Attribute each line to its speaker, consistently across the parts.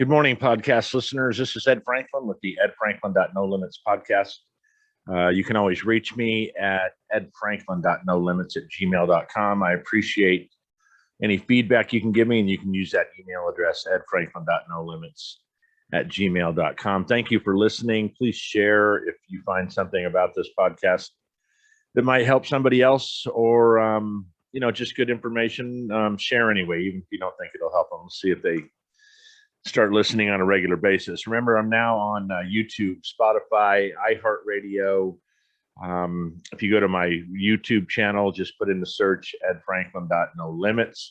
Speaker 1: Good morning, podcast listeners. This is Ed Franklin with the No Limits podcast. You can always reach me at edfranklin.nolimits@gmail.com. I appreciate any feedback you can give me, and you can use that email address, edfranklin.nolimits@gmail.com. Thank you for listening. Please share if you find something about this podcast that might help somebody else, or just good information. Share anyway, even if you don't think it'll help them. Let's see if they start listening on a regular basis. Remember, I'm now on YouTube, Spotify, iHeartRadio. If you go to my YouTube channel, just put in the search edfranklin.nolimits.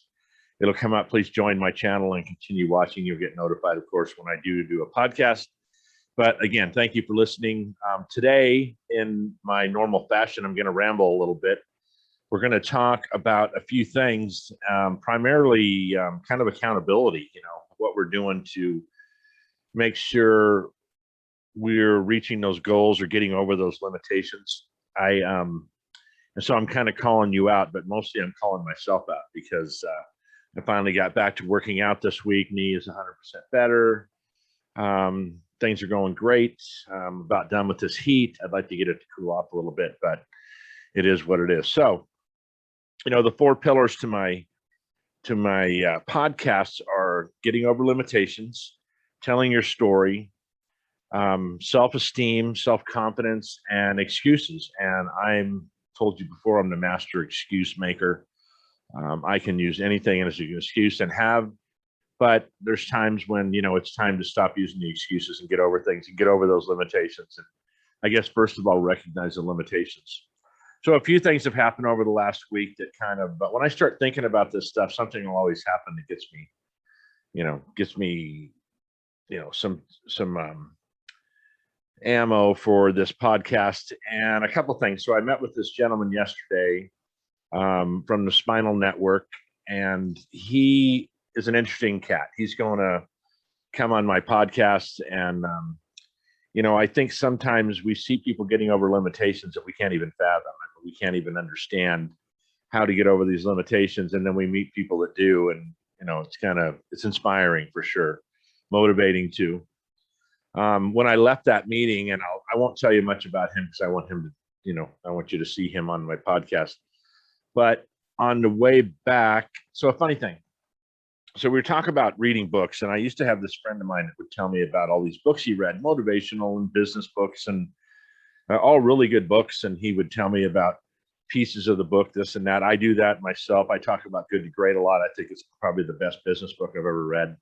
Speaker 1: It'll come up. Please join my channel and continue watching. You'll get notified, of course, when I do a podcast. But again, thank you for listening. Today, in my normal fashion, I'm going to ramble a little bit. We're going to talk about a few things, primarily kind of accountability, what we're doing to make sure we're reaching those goals or getting over those limitations. And so I'm kind of calling you out, but mostly I'm calling myself out because I finally got back to working out this week. Knee is 100% better. Things are going great. I'm about done with this heat. I'd like to get it to cool off a little bit, but it is what it is. So, the four pillars to my podcasts are getting over limitations, telling your story, self-esteem, self-confidence, and excuses. And I'm told you before, I'm the master excuse maker. I can use anything as an excuse but there's times when, it's time to stop using the excuses and get over things and get over those limitations. And I guess, first of all, recognize the limitations. So a few things have happened over the last week that but when I start thinking about this stuff, something will always happen that gets me, some ammo for this podcast. And a couple things. So I met with this gentleman yesterday from the Spinal Network, and he is an interesting cat. He's going to come on my podcast, and I think sometimes we see people getting over limitations that we can't even fathom. We can't even understand how to get over these limitations. And then we meet people that do. And, it's inspiring for sure, motivating too. When I left that meeting, and I won't tell you much about him because I want him to, I want you to see him on my podcast. But on the way back, so a funny thing. So we were talking about reading books, and I used to have this friend of mine that would tell me about all these books he read, motivational and business books, and all really good books. And he would tell me about pieces of the book, this and that. I do that myself. I talk about Good to Great a lot. I think it's probably the best business book I've ever read,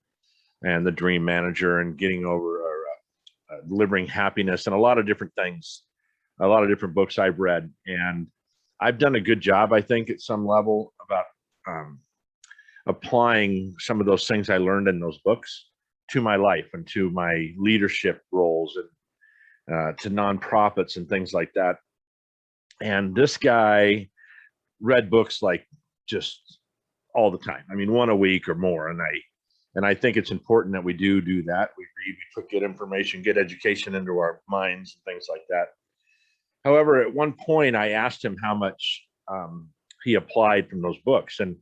Speaker 1: and The Dream Manager, and getting over or delivering happiness, and a lot of different things, a lot of different books I've read. And I've done a good job, I think, at some level about applying some of those things I learned in those books to my life and to my leadership roles and to nonprofits and things like that. And this guy read books like just all the time. I mean, one a week or more. And I think it's important that we do that. We read, we put good information, good education into our minds and things like that. However, at one point I asked him how much he applied from those books. And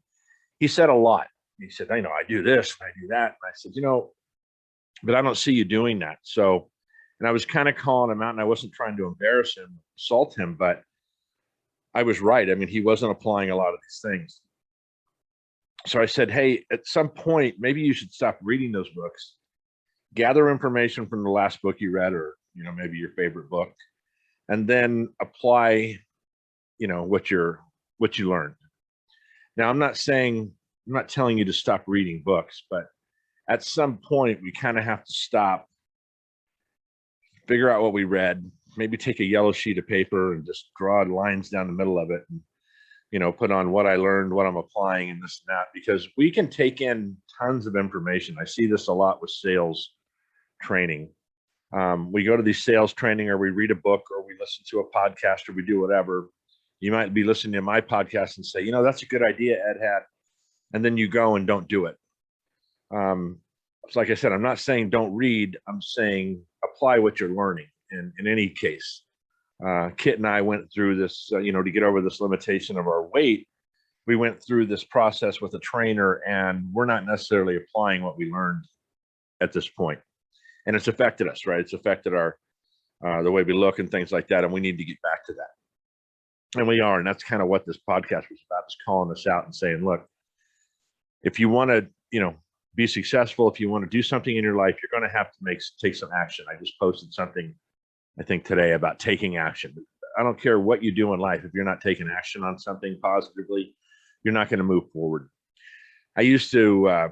Speaker 1: he said a lot. He said, I do this and I do that. And I said, but I don't see you doing that. So, and I was kind of calling him out, and I wasn't trying to embarrass him, insult him, but I was right. I mean, he wasn't applying a lot of these things. So I said, hey, at some point, maybe you should stop reading those books, gather information from the last book you read, or, maybe your favorite book, and then apply, what you learned. Now, I'm not telling you to stop reading books, but at some point we kind of have to stop, figure out what we read, maybe take a yellow sheet of paper and just draw lines down the middle of it, and, put on what I learned, what I'm applying, and this and that, because we can take in tons of information. I see this a lot with sales training. We go to these sales training, or we read a book, or we listen to a podcast, or we do whatever. You might be listening to my podcast and say, that's a good idea Ed had. And then you go and don't do it. So like I said, I'm not saying don't read. I'm saying apply what you're learning in any case. Kit and I went through this, to get over this limitation of our weight. We went through this process with a trainer, and we're not necessarily applying what we learned at this point, and it's affected us, right? It's affected our the way we look and things like that, and we need to get back to that. And we are, and that's kind of what this podcast was about, is calling us out and saying, look, if you want to, be successful, if you want to do something in your life, you're going to have to take some action. I just posted something, I think today, about taking action. I don't care what you do in life. If you're not taking action on something positively, you're not going to move forward. I used to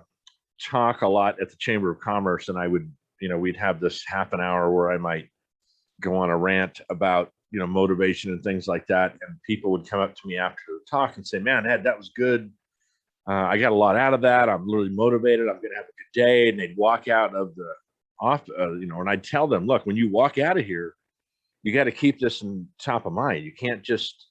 Speaker 1: talk a lot at the Chamber of Commerce, and I would, we'd have this half an hour where I might go on a rant about, motivation and things like that. And people would come up to me after the talk and say, man, Ed, that was good. I got a lot out of that. I'm really motivated. I'm going to have a good day. And they'd walk out of the and I'd tell them, look, when you walk out of here, you got to keep this in top of mind. You can't just,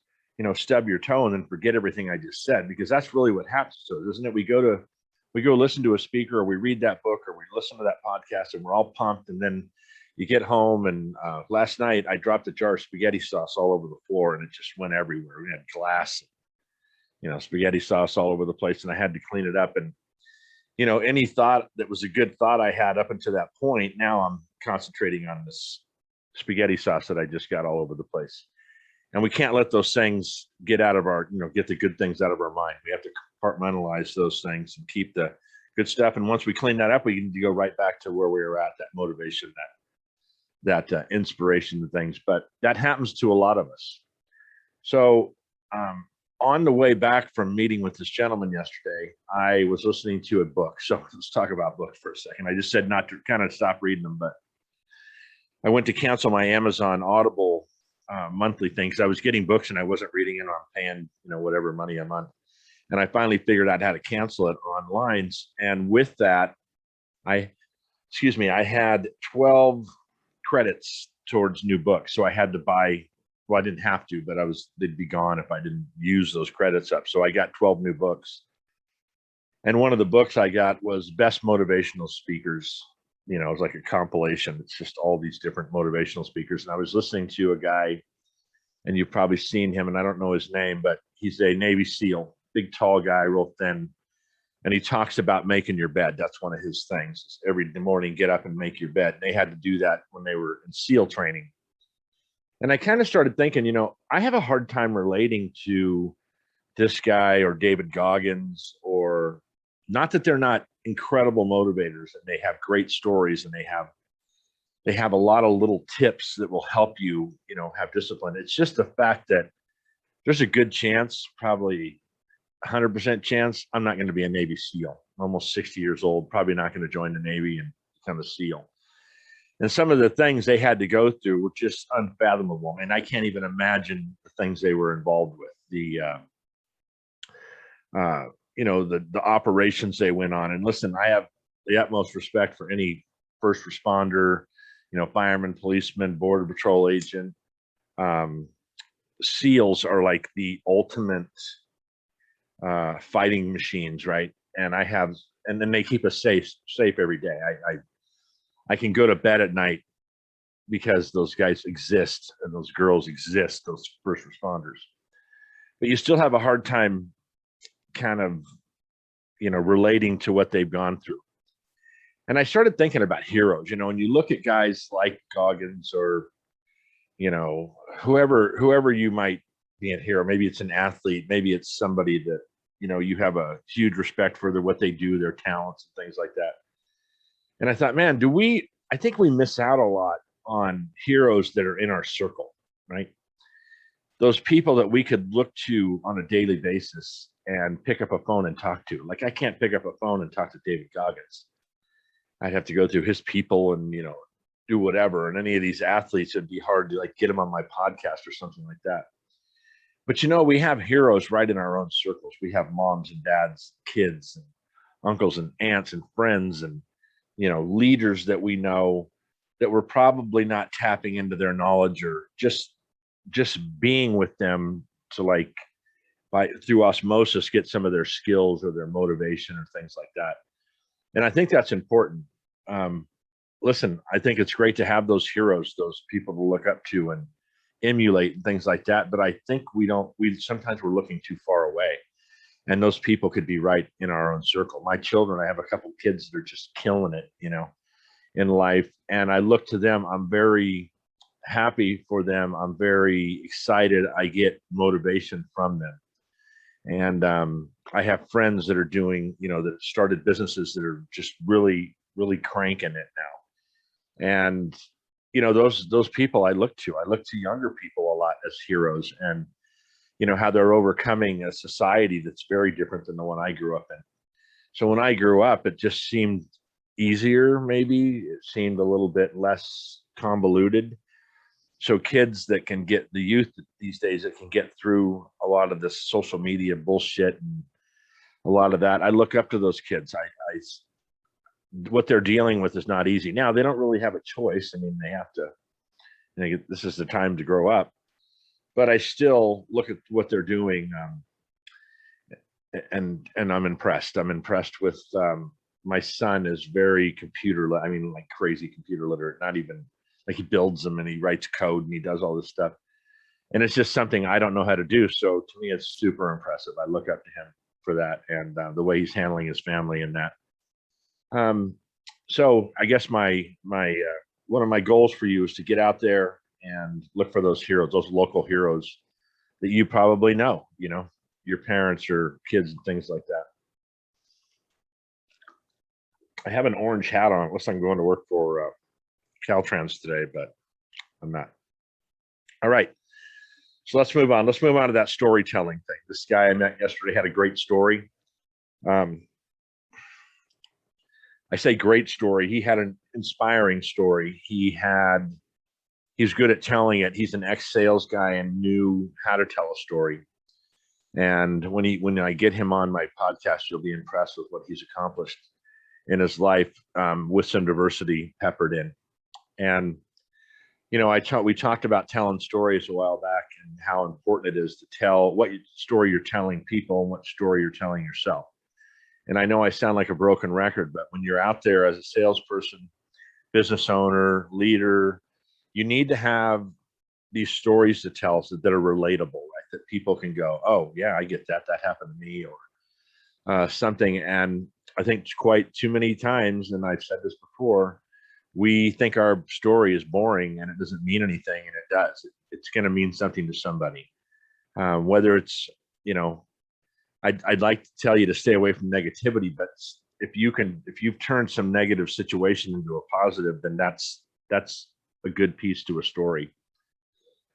Speaker 1: stub your toe and then forget everything I just said, because that's really what happens to us, isn't it? We go listen to a speaker, or we read that book, or we listen to that podcast, and we're all pumped. And then you get home, and last night I dropped a jar of spaghetti sauce all over the floor, and it just went everywhere. We had glass, spaghetti sauce all over the place, and I had to clean it up. And, any thought that was a good thought I had up until that point, now I'm concentrating on this spaghetti sauce that I just got all over the place. And we can't let those things get out of our, get the good things out of our mind. We have to compartmentalize those things and keep the good stuff. And once we clean that up, we need to go right back to where we were at, that motivation, that inspiration and things. But that happens to a lot of us. So on the way back from meeting with this gentleman yesterday, I was listening to a book. So let's talk about books for a second. I just said not to kind of stop reading them, but I went to cancel my Amazon Audible monthly thing, because I was getting books and I wasn't reading it. I'm paying, whatever money a month. And I finally figured out how to cancel it online. And with that, I had 12 credits towards new books. So I had to buy, well, I didn't have to, but they'd be gone if I didn't use those credits up. So I got 12 new books. And one of the books I got was Best Motivational Speakers. It was like a compilation. It's just all these different motivational speakers. And I was listening to a guy, and you've probably seen him, and I don't know his name, but he's a Navy SEAL, big, tall guy, real thin. And he talks about making your bed. That's one of his things. Every morning, get up and make your bed. They had to do that when they were in SEAL training. And I kind of started thinking, I have a hard time relating to this guy or David Goggins, or not that they're not incredible motivators, and they have great stories, and they have a lot of little tips that will help you, have discipline. It's just the fact that there's a good chance, probably 100% chance, I'm not going to be a Navy SEAL. I'm almost 60 years old, probably not going to join the Navy and become a SEAL. And some of the things they had to go through were just unfathomable. And I can't even imagine the things they were involved with. The operations they went on. And listen, I have the utmost respect for any first responder, fireman, policeman, border patrol agent. SEALs are like the ultimate fighting machines, right? And then they keep us safe every day. I can go to bed at night because those guys exist and those girls exist, those first responders. But you still have a hard time kind of, relating to what they've gone through. And I started thinking about heroes, when you look at guys like Goggins, or, whoever you might be a hero. Maybe it's an athlete, maybe it's somebody that, you have a huge respect for what they do, their talents and things like that. And I thought, man, I think we miss out a lot on heroes that are in our circle, right? Those people that we could look to on a daily basis and pick up a phone and talk to. Like, I can't pick up a phone and talk to David Goggins. I'd have to go through his people and, do whatever. And any of these athletes, it'd be hard to get them on my podcast or something like that. But, we have heroes right in our own circles. We have moms and dads, kids and uncles and aunts and friends, and, leaders that we know that we're probably not tapping into their knowledge, or just being with them to through osmosis, get some of their skills or their motivation or things like that. And I think that's important. Listen, I think it's great to have those heroes, those people to look up to and emulate and things like that. But I think sometimes we're looking too far away, and those people could be right in our own circle. My children, I have a couple of kids that are just killing it, in life. And I look to them. I'm very happy for them. I'm very excited. I get motivation from them. And I have friends that are doing, that started businesses that are just really, really cranking it now. And those people I look to. I look to younger people a lot as heroes, and how they're overcoming a society that's very different than the one I grew up in. So when I grew up, it just seemed easier. Maybe it seemed a little bit less convoluted. So kids that can get, the youth these days that can get through a lot of this social media bullshit and a lot of that, I look up to those kids. What they're dealing with is not easy. Now they don't really have a choice. I mean, they have to. This is the time to grow up. But I still look at what they're doing, and I'm impressed. I'm impressed with. My son is very I mean, like crazy computer literate. Not even like he builds them and he writes code and he does all this stuff. And it's just something I don't know how to do. So to me, it's super impressive. I look up to him for that, and the way he's handling his family and that. So I guess my one of my goals for you is to get out there and look for those heroes, those local heroes that you probably know, your parents or kids and things like that. I have an orange hat on, unless I'm going to work for Caltrans today, but I'm not. All right. So let's move on. Let's move on to that storytelling thing. This guy I met yesterday had a great story. I say great story. He had an inspiring story. He's good at telling it. He's an ex-sales guy and knew how to tell a story. And when I get him on my podcast, you'll be impressed with what he's accomplished in his life, with some diversity peppered in. And we talked about telling stories a while back and how important it is to tell what story you're telling people and what story you're telling yourself. And I know I sound like a broken record, but when you're out there as a salesperson, business owner, leader, you need to have these stories to tell that are relatable, right? That people can go, oh yeah, I get that. That happened to me, or something. And I think quite too many times, and I've said this before, we think our story is boring and it doesn't mean anything, and it does. It's going to mean something to somebody. Whether it's, I'd like to tell you to stay away from negativity, but if you've turned some negative situation into a positive, then that's a good piece to a story.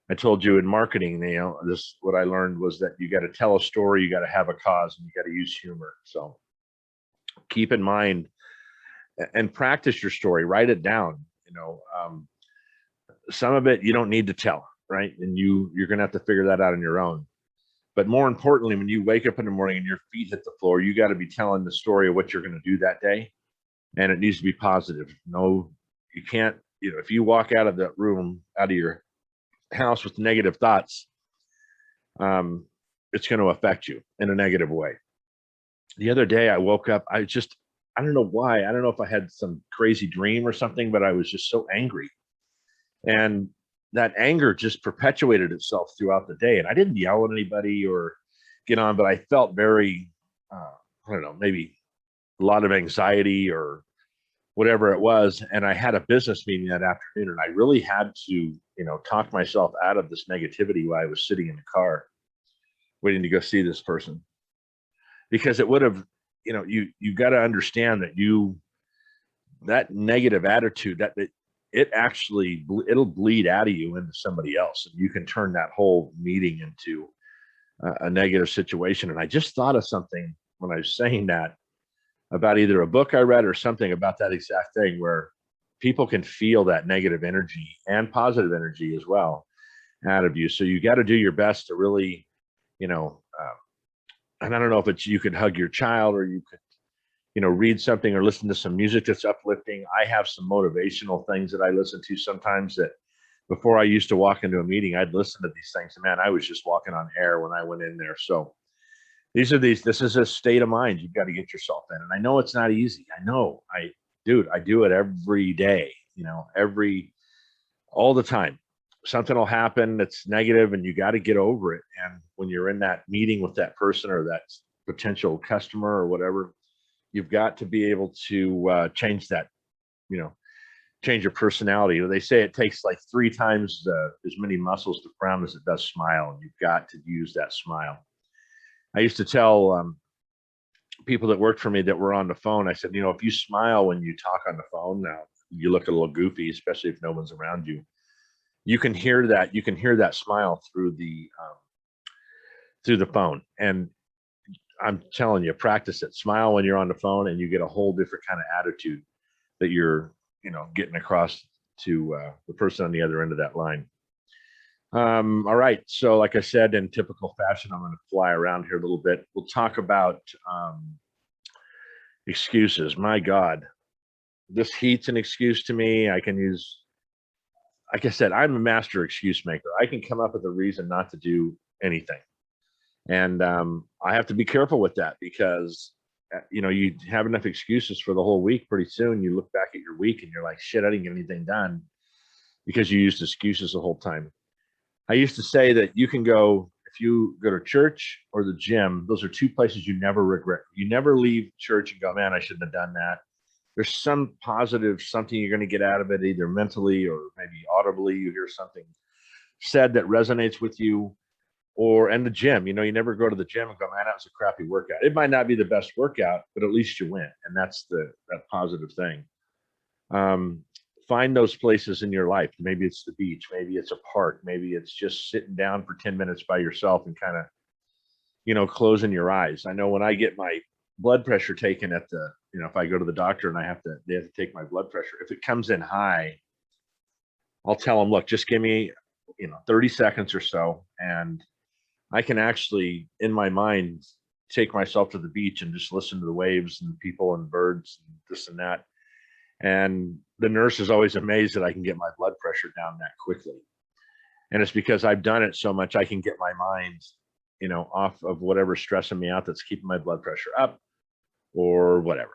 Speaker 1: I told you in marketing, what I learned was that you got to tell a story, you got to have a cause, and you got to use humor. So keep in mind and practice your story, write it down. Some of it you don't need to tell, right? And you're going to have to figure that out on your own. But more importantly, when you wake up in the morning and your feet hit the floor, you got to be telling the story of what you're going to do that day. And it needs to be positive. No, you can't, if you walk out of that room, out of your house with negative thoughts, it's going to affect you in a negative way. The other day I woke up, I don't know why. I don't know if I had some crazy dream or something, but I was just so angry. And that anger just perpetuated itself throughout the day. And I didn't yell at anybody or get on, but I felt very, I don't know, maybe a lot of anxiety or whatever it was. And I had a business meeting that afternoon, and I really had to, talk myself out of this negativity while I was sitting in the car waiting to go see this person. Because it would have, you got to understand that that negative attitude, that it'll bleed out of you into somebody else, and you can turn that whole meeting into a negative situation. And I just thought of something when I was saying that, about either a book I read or something about that exact thing, where people can feel that negative energy and positive energy as well out of you. So you got to do your best to really, and I don't know if it's, you could hug your child, or you could, read something or listen to some music that's uplifting. I have some motivational things that I listen to sometimes, that before I used to walk into a meeting, I'd listen to these things. And man, I was just walking on air when I went in there. So this is a state of mind you've got to get yourself in. And I know it's not easy. I know I do it every day, all the time. Something will happen that's negative and you got to get over it. And when you're in that meeting with that person or that potential customer or whatever, you've got to be able to change that, change your personality. They say it takes like 3 times as many muscles to frown as it does smile, and you've got to use that smile. I used to tell people that worked for me that were on the phone, I said, if you smile when you talk on the phone, now you look a little goofy, especially if no one's around you. You can hear that. You can hear that smile through the phone. And I'm telling you, practice it. Smile when you're on the phone, and you get a whole different kind of attitude that you're, getting across to the person on the other end of that line. All right. So, like I said, in typical fashion, I'm going to fly around here a little bit. We'll talk about excuses. My God, this heat's an excuse to me. I can use, like I said, I'm a master excuse maker. I can come up with a reason not to do anything. And I have to be careful with that because, you have enough excuses for the whole week. Pretty soon you look back at your week and you're like, shit, I didn't get anything done because you used excuses the whole time. I used to say that you can go, if you go to church or the gym, those are 2 places you never regret. You never leave church and go, man, I shouldn't have done that. There's some positive, something you're going to get out of it, either mentally or maybe audibly. You hear something said that resonates with you. And the gym, you never go to the gym and go, man, that was a crappy workout. It might not be the best workout, but at least you went. And that's that positive thing. Find those places in your life. Maybe it's the beach, maybe it's a park, maybe it's just sitting down for 10 minutes by yourself and kind of, closing your eyes. I know when I get my blood pressure taken at the, if I go to the doctor and they have to take my blood pressure, if it comes in high, I'll tell them, look, just give me, 30 seconds or so. And I can actually, in my mind, take myself to the beach and just listen to the waves and people and birds and this and that. And the nurse is always amazed that I can get my blood pressure down that quickly. And it's because I've done it so much, I can get my mind, off of whatever's stressing me out that's keeping my blood pressure up or whatever,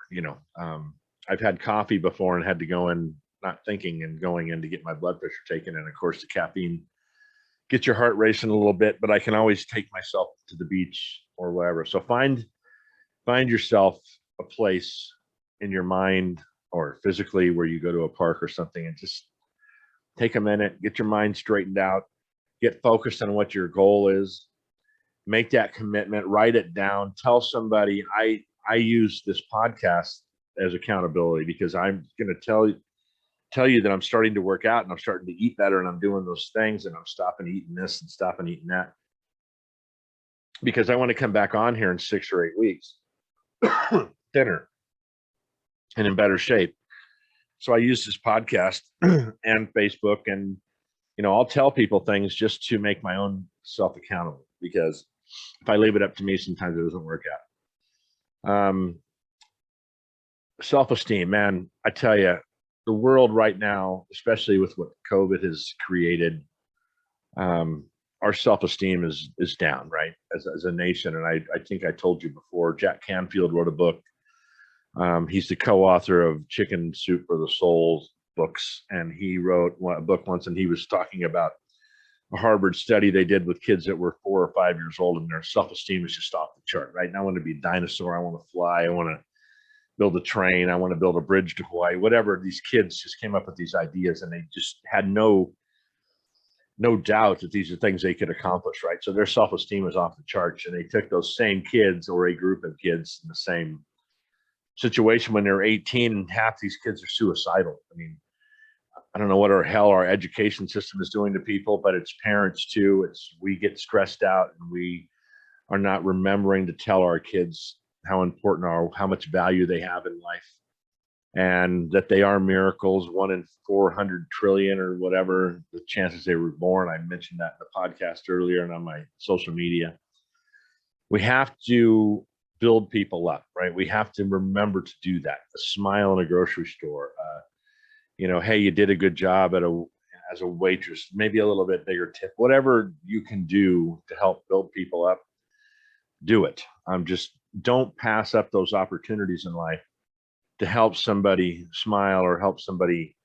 Speaker 1: I've had coffee before and had to go in, not thinking, and going in to get my blood pressure taken. And of course, the caffeine gets your heart racing a little bit, but I can always take myself to the beach or whatever. So find yourself a place in your mind or physically where you go to a park or something and just take a minute, get your mind straightened out, get focused on what your goal is, make that commitment, write it down, tell somebody. I use this podcast as accountability because I'm going to tell you that I'm starting to work out and I'm starting to eat better and I'm doing those things and I'm stopping eating this and stopping eating that because I want to come back on here in 6 or 8 weeks thinner and in better shape. So I use this podcast and Facebook and, I'll tell people things just to make my own self accountable because if I leave it up to me, sometimes it doesn't work out. Self-esteem, man, I tell you, the world right now, especially with what COVID has created, our self-esteem is down, right? As a nation. And I think I told you before, Jack Canfield wrote a book. He's the co-author of Chicken Soup for the Soul books. And he wrote a book once, and he was talking about a Harvard study they did with kids that were 4 or 5 years old, and their self-esteem is just off the chart, right? And I want to be a dinosaur. I want to fly. I want to build a train. I want to build a bridge to Hawaii, whatever. These kids just came up with these ideas and they just had no doubt that these are things they could accomplish, right? So their self-esteem was off the charts, and they took those same kids or a group of kids in the same situation when they're 18, and half these kids are suicidal. I mean, I don't know what our education system is doing to people, but it's parents too. We get stressed out and we are not remembering to tell our kids how important or how much value they have in life and that they are miracles, 1 in 400 trillion or whatever the chances they were born. I mentioned that in the podcast earlier and on my social media. We have to build people up, right? We have to remember to do that. A smile in a grocery store, hey, you did a good job as a waitress, maybe a little bit bigger tip, whatever you can do to help build people up, do it. Just don't pass up those opportunities in life to help somebody smile or help somebody.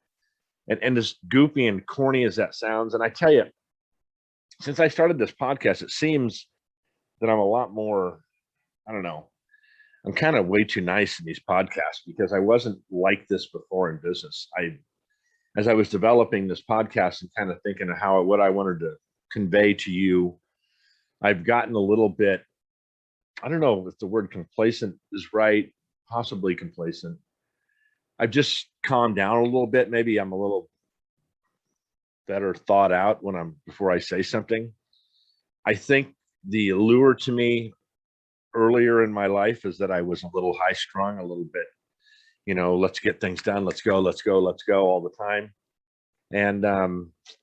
Speaker 1: And as goofy and corny as that sounds, and I tell you, since I started this podcast, it seems that I'm a lot more, I don't know, I'm kind of way too nice in these podcasts because I wasn't like this before in business. as I was developing this podcast and kind of thinking of what I wanted to convey to you, I've gotten a little bit, I don't know if the word complacent is right, possibly complacent. I've just calmed down a little bit. Maybe I'm a little better thought out before I say something. I think the allure to me earlier in my life is that I was a little high strung, a little bit, let's get things done. Let's go all the time. And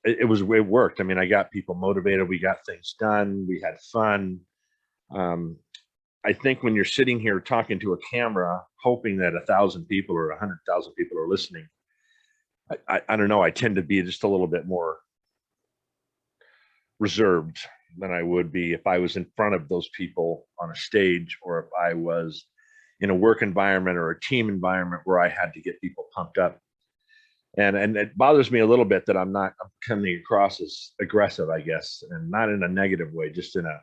Speaker 1: it worked. I mean, I got people motivated. We got things done. We had fun. I think when you're sitting here talking to a camera, hoping that 1,000 people or 100,000 people are listening, I don't know. I tend to be just a little bit more reserved than I would be if I was in front of those people on a stage, or if I was in a work environment or a team environment where I had to get people pumped up. And it bothers me a little bit that I'm coming across as aggressive, I guess, and not in a negative way, just in a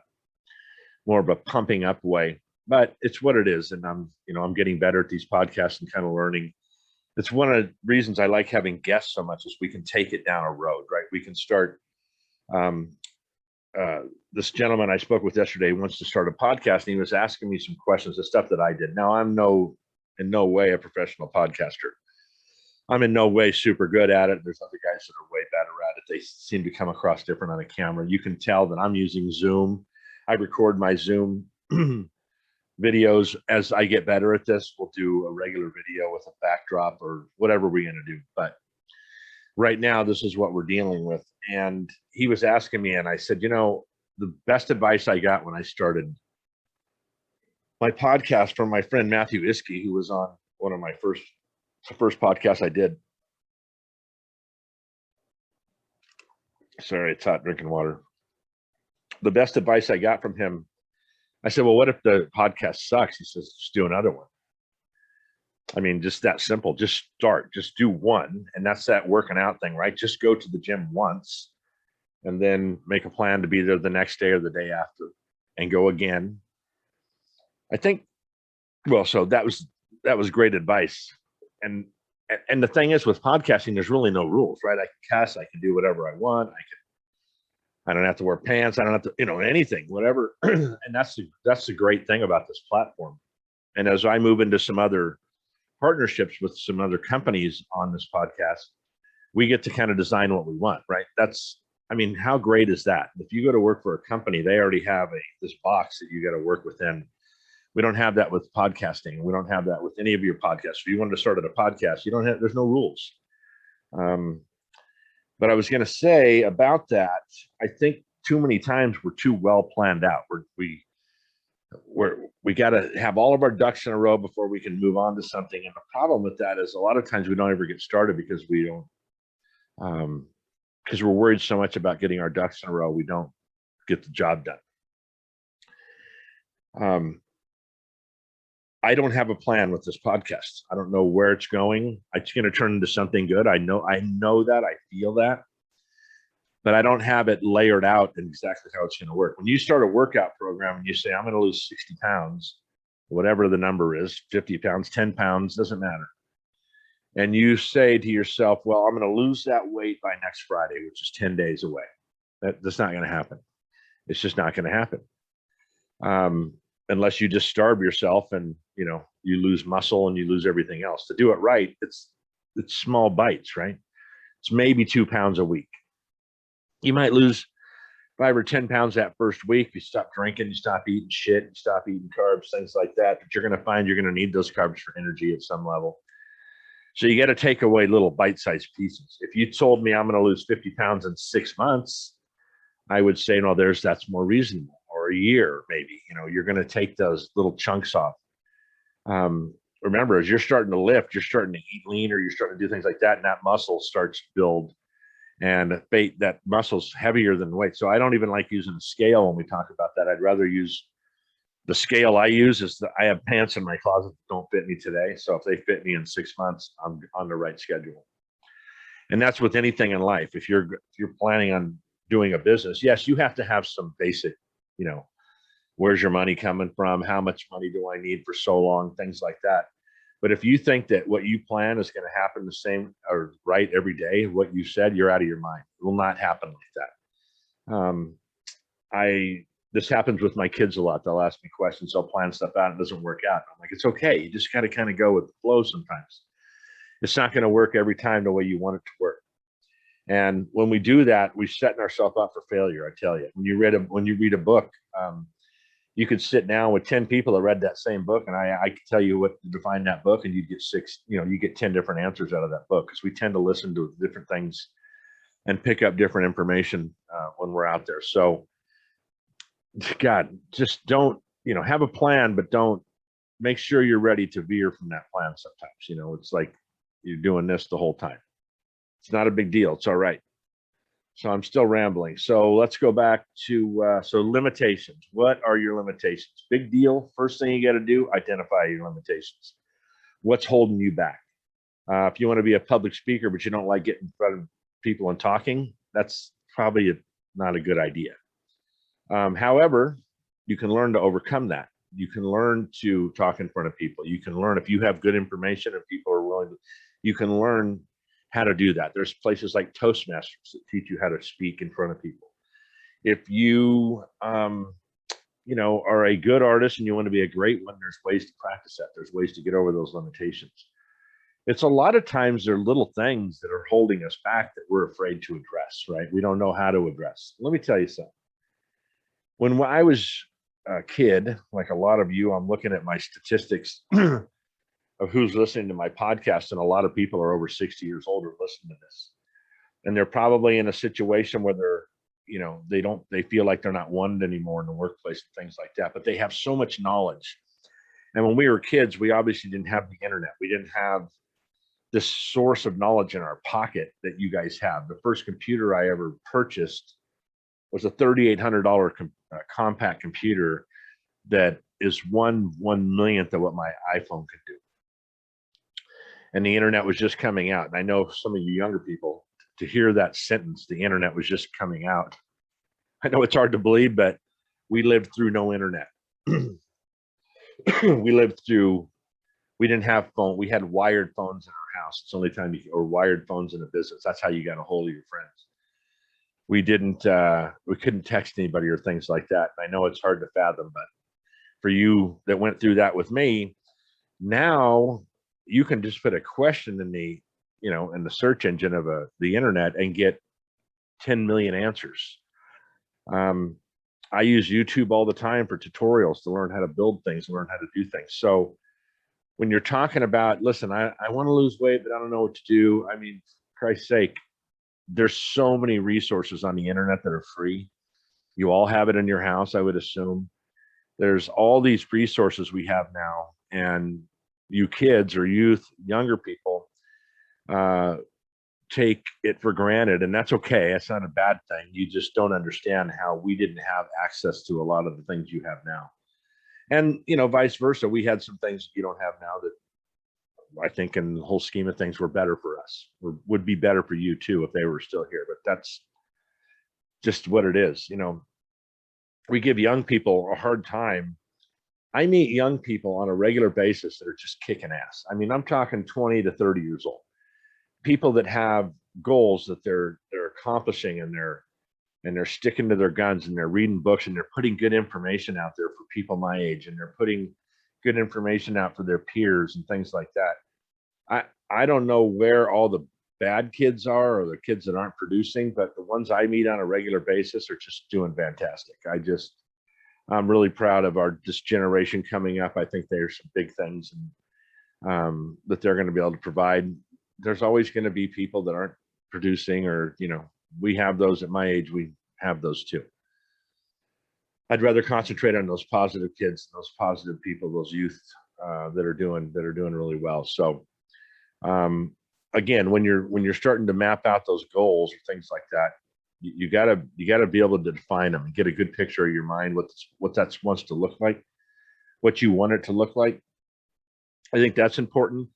Speaker 1: more of a pumping up way. But it's what it is. And I'm getting better at these podcasts and kind of learning. It's one of the reasons I like having guests so much, is we can take it down a road, right? We can start. This gentleman I spoke with yesterday wants to start a podcast, and he was asking me some questions, the stuff that I did. Now, I'm in no way a professional podcaster. I'm in no way super good at it. There's other guys that are way better at it. They seem to come across different on a camera. You can tell that I'm using Zoom. I record my Zoom videos. As I get better at this, we'll do a regular video with a backdrop or whatever we're going to do. But right now, this is what we're dealing with. And he was asking me, and I said, the best advice I got when I started my podcast from my friend Matthew Iskey, who was on one of my first podcasts I did. Sorry, it's hot drinking water. The best advice I got from him, I said, well, what if the podcast sucks? He says, just do another one. I mean, just that simple. Just start. Just do one. And that's that working out thing, right? Just go to the gym once and then make a plan to be there the next day or the day after and go again. I think, well, so that was great advice. And the thing is, with podcasting, there's really no rules, right? I can cuss, I can do whatever I want. I don't have to wear pants. I don't have to, anything, whatever. And that's the great thing about this platform. And as I move into some other partnerships with some other companies on this podcast, we get to kind of design what we want, right? How great is that? If you go to work for a company, they already have this box that you got to work within. We don't have that with podcasting. We don't have that with any of your podcasts. If you wanted to start at a podcast, there's no rules. But I was going to say about that, I think too many times we're too well planned out. We got to have all of our ducks in a row before we can move on to something. And the problem with that is a lot of times we don't ever get started because we don't, because we're worried so much about getting our ducks in a row, we don't get the job done. I don't have a plan with this podcast. I don't know where it's going. It's going to turn into something good. I know that. I feel that. But I don't have it layered out in exactly how it's going to work. When you start a workout program and you say, I'm going to lose 60 pounds, whatever the number is, 50 pounds, 10 pounds, doesn't matter. And you say to yourself, well, I'm going to lose that weight by next Friday, which is 10 days away. That's not going to happen. It's just not going to happen. Unless you just starve yourself and, you lose muscle and you lose everything else. To do it right, it's small bites, right? It's maybe 2 pounds a week. You might lose 5 or 10 pounds that first week. You stop drinking, you stop eating shit, you stop eating carbs, things like that. But you're going to find you're going to need those carbs for energy at some level. So you got to take away little bite-sized pieces. If you told me I'm going to lose 50 pounds in 6 months, I would say, no, that's more reasonable. Or a year, maybe. You're going to take those little chunks off. Remember, as you're starting to lift, you're starting to eat leaner, you're starting to do things like that, and that muscle starts to build. And that muscle's heavier than weight. So I don't even like using a scale when we talk about that. I'd rather use the scale I use I have pants in my closet that don't fit me today. So if they fit me in 6 months, I'm on the right schedule. And that's with anything in life. If you're planning on doing a business, yes, you have to have some basic, where's your money coming from? How much money do I need for so long? Things like that. But if you think that what you plan is going to happen the same or right every day, what you said, you're out of your mind. It will not happen like that. This happens with my kids a lot. They'll ask me questions, they'll plan stuff out, and it doesn't work out. I'm like, it's okay. You just got to kind of go with the flow sometimes. It's not going to work every time the way you want it to work. And when we do that, we're setting ourselves up for failure. I tell you, when you read a book, you could sit down with 10 people that read that same book, and I could tell you what to define that book, and you get you get 10 different answers out of that book, because we tend to listen to different things and pick up different information when we're out there. So, God, just don't, have a plan, but don't make sure you're ready to veer from that plan sometimes. It's like you're doing this the whole time. It's not a big deal. It's all right. So I'm still rambling. So let's go back to limitations. What are your limitations? Big deal. First thing you got to do, identify your limitations. What's holding you back? If you want to be a public speaker, but you don't like getting in front of people and talking, that's probably not a good idea. However, you can learn to overcome that. You can learn to talk in front of people. You can learn if you have good information and people are willing to, you can learn how to do that. There's places like Toastmasters that teach you how to speak in front of people. If you, are a good artist and you want to be a great one, there's ways to practice that. There's ways to get over those limitations. It's a lot of times there are little things that are holding us back that we're afraid to address, right? We don't know how to address. Let me tell you something. When I was a kid, like a lot of you, I'm looking at my statistics of who's listening to my podcast, and a lot of people are over 60 years old or listening to this, and they're probably in a situation where they feel like they're not wanted anymore in the workplace and things like that, but they have so much knowledge. And when we were kids, we obviously didn't have the internet. We didn't have this source of knowledge in our pocket that you guys have. The first computer I ever purchased was a $3,800 compact computer that is 1/1,000,000th of what my iPhone could do. And the internet was just coming out. And I know some of you younger people, to hear that sentence, the internet was just coming out. I know it's hard to believe, but we lived through no internet. We didn't have phone. We had wired phones in our house. It's the only time or wired phones in a business. That's how you got a hold of your friends. We couldn't text anybody or things like that. I know it's hard to fathom, but for you that went through that with me, now you can just put a question in the search engine of the internet and get 10 million answers. I use YouTube all the time for tutorials to learn how to build things, learn how to do things. So when you're talking about, listen, I want to lose weight, but I don't know what to do. I mean, for Christ's sake, there's so many resources on the internet that are free. You all have it in your house, I would assume. There's all these resources we have now, and you kids or youth, younger people, take it for granted, and that's okay. That's not a bad thing. You just don't understand how we didn't have access to a lot of the things you have now. And, vice versa. We had some things you don't have now that I think in the whole scheme of things were better for us, or would be better for you too if they were still here. But that's just what it is. We give young people a hard time. I meet young people on a regular basis that are just kicking ass. I mean, I'm talking 20 to 30 years old. People that have goals that they're accomplishing, and they're sticking to their guns, and they're reading books, and they're putting good information out there for people my age, and they're putting good information out for their peers and things like that. I don't know where all the bad kids are, or the kids that aren't producing, but the ones I meet on a regular basis are just doing fantastic. I'm really proud of this generation coming up. I think there's some big things that they're going to be able to provide. There's always going to be people that aren't producing, or, we have those at my age. We have those too. I'd rather concentrate on those positive kids, those positive people, those youth that are doing really well. So, again, when you're starting to map out those goals or things like that, you gotta be able to define them and get a good picture of your mind, what that wants to look like, what you want it to look like. I think that's important.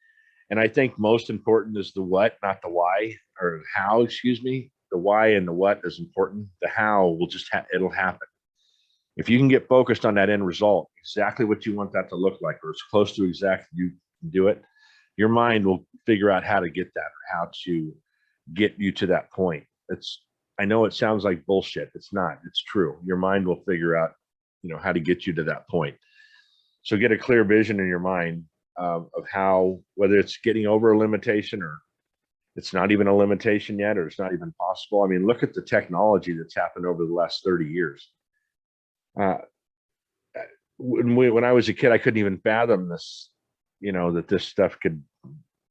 Speaker 1: And I think most important is the what, not the why, or how, excuse me. The why and the what is important. The how will just, it'll happen. If you can get focused on that end result, exactly what you want that to look like, or as close to exactly you can do it, your mind will figure out how to get that, or how to get you to that point. I know it sounds like bullshit. It's not. It's true. Your mind will figure out, how to get you to that point. So get a clear vision in your mind of how, whether it's getting over a limitation, or it's not even a limitation yet, or it's not even possible. I mean, look at the technology that's happened over the last 30 years. When I was a kid, I couldn't even fathom this, that this stuff could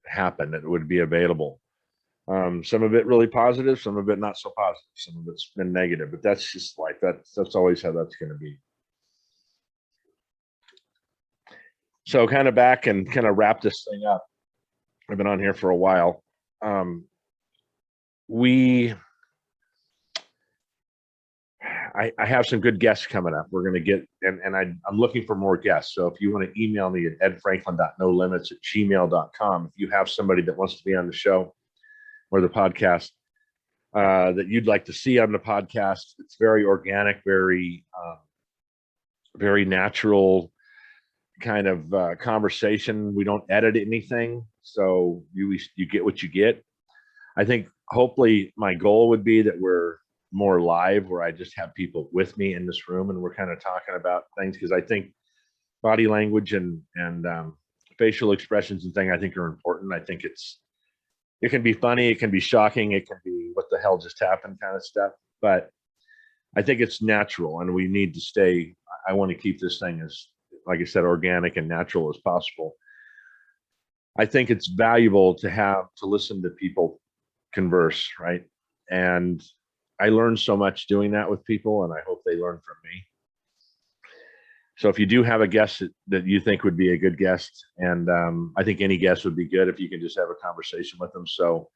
Speaker 1: happen, that it would be available. Some of it really positive, some of it not so positive, some of it's been negative, but that's just life. That's always how that's going to be. So kind of back and kind of wrap this thing up. I've been on here for a while. I have some good guests coming up. We're going to get, and I'm looking for more guests. So if you want to email me at edfranklin.nolimits@gmail.com, if you have somebody that wants to be on the show or the podcast that you'd like to see on the podcast, it's very organic, very natural kind of conversation. We don't edit anything, so you get what you get. I think hopefully my goal would be that we're more live, where I just have people with me in this room and we're kind of talking about things, because I think body language and facial expressions and things, I think, are important. I think it can be funny, it can be shocking, it can be what the hell just happened kind of stuff, but I think it's natural, and we need to stay. I want to keep this thing as, like I said, organic and natural as possible. I think it's valuable to listen to people converse, right? And I learned so much doing that with people, and I hope they learn from me. So if you do have a guest that you think would be a good guest, and I think any guest would be good if you can just have a conversation with them. So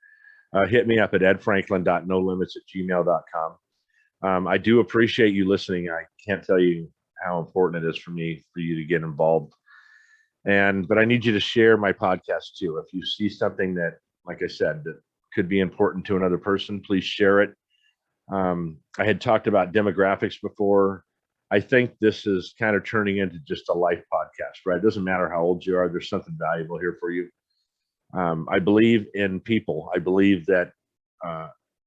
Speaker 1: hit me up at edfranklin.nolimits@gmail.com. I do appreciate you listening. I can't tell you how important it is for me for you to get involved. But I need you to share my podcast too. If you see something that, like I said, that could be important to another person, please share it. I had talked about demographics before. I think this is kind of turning into just a life podcast, right? It doesn't matter how old you are. There's something valuable here for you. I believe in people. I believe that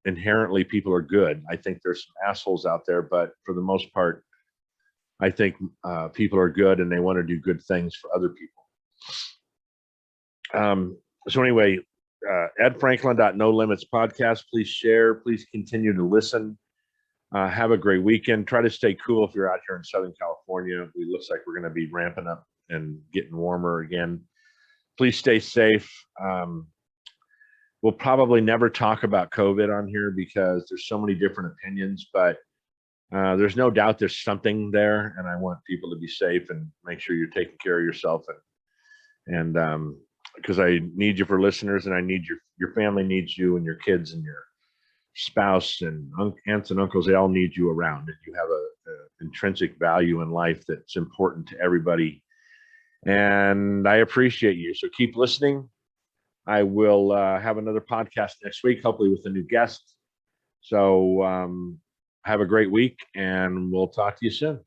Speaker 1: inherently people are good. I think there's some assholes out there, but for the most part, I think people are good, and they want to do good things for other people. So anyway, edfranklin.nolimits podcast. Please share. Please continue to listen. Have a great weekend. Try to stay cool if you're out here in Southern California. It looks like we're going to be ramping up and getting warmer again. Please stay safe. We'll probably never talk about COVID on here because there's so many different opinions, but there's no doubt there's something there, and I want people to be safe and make sure you're taking care of yourself. And because I need you for listeners, and I need your family needs you, and your kids and your spouse and aunts and uncles, they all need you around, and you have a intrinsic value in life that's important to everybody. And I appreciate you. So keep listening. I will have another podcast next week, hopefully with a new guest. So have a great week, and we'll talk to you soon.